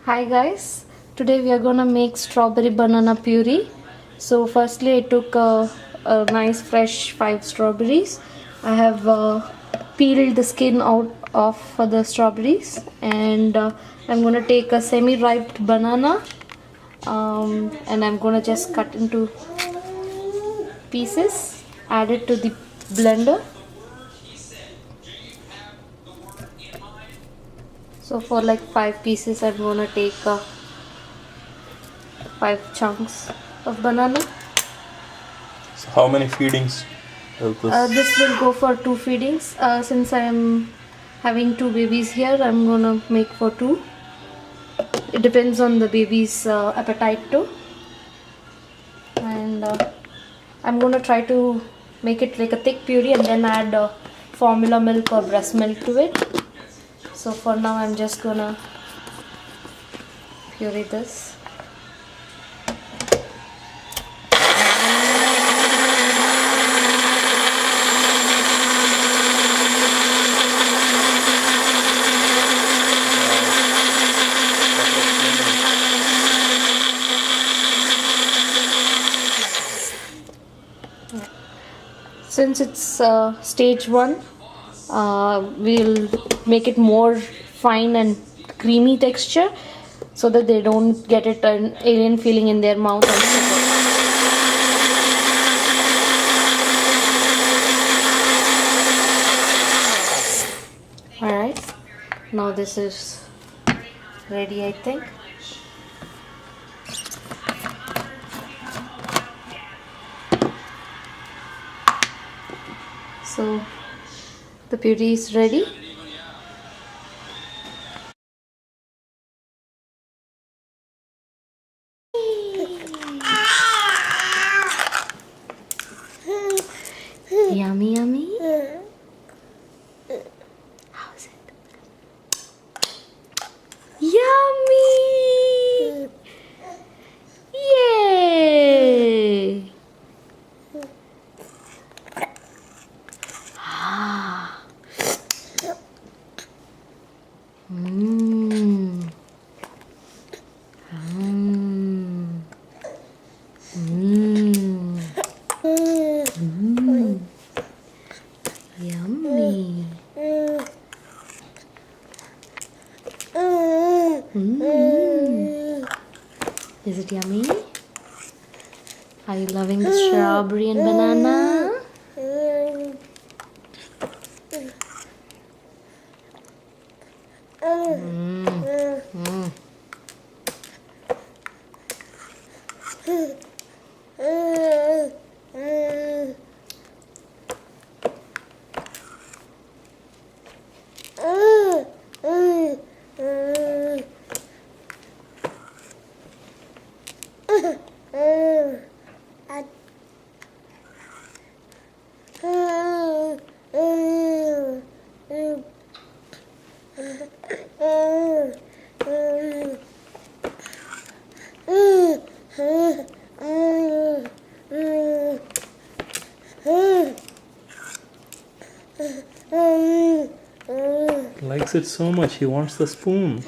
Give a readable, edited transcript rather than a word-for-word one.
Hi guys, today we are gonna make strawberry banana puree. So firstly I took a nice fresh 5 strawberries. I have peeled the skin out of for the strawberries, and I'm gonna take a semi-ripe banana, and I'm gonna just cut into pieces, add it to the blender. So for like 5 pieces I'm gonna take 5 chunks of banana. So how many feedings does this? This will go for 2 feedings. Since I am having 2 babies here, I'm gonna make for 2. It depends on the baby's appetite too. And I'm gonna try to make it like a thick puree and then add formula milk or breast milk to it. So for now I'm just gonna puree this. Since it's stage 1, we'll make it more fine and creamy texture so that they don't get it an alien feeling in their mouth and sugar. Alright, now this is ready, I think. So the puree is ready. Yummy, yummy. How's it? Yummy! Yay! Mmm. Mmm. Mmm. Mmm. Yummy. Mmm. Is it yummy? Are you loving the strawberry and banana? Likes it so much, he wants the spoon.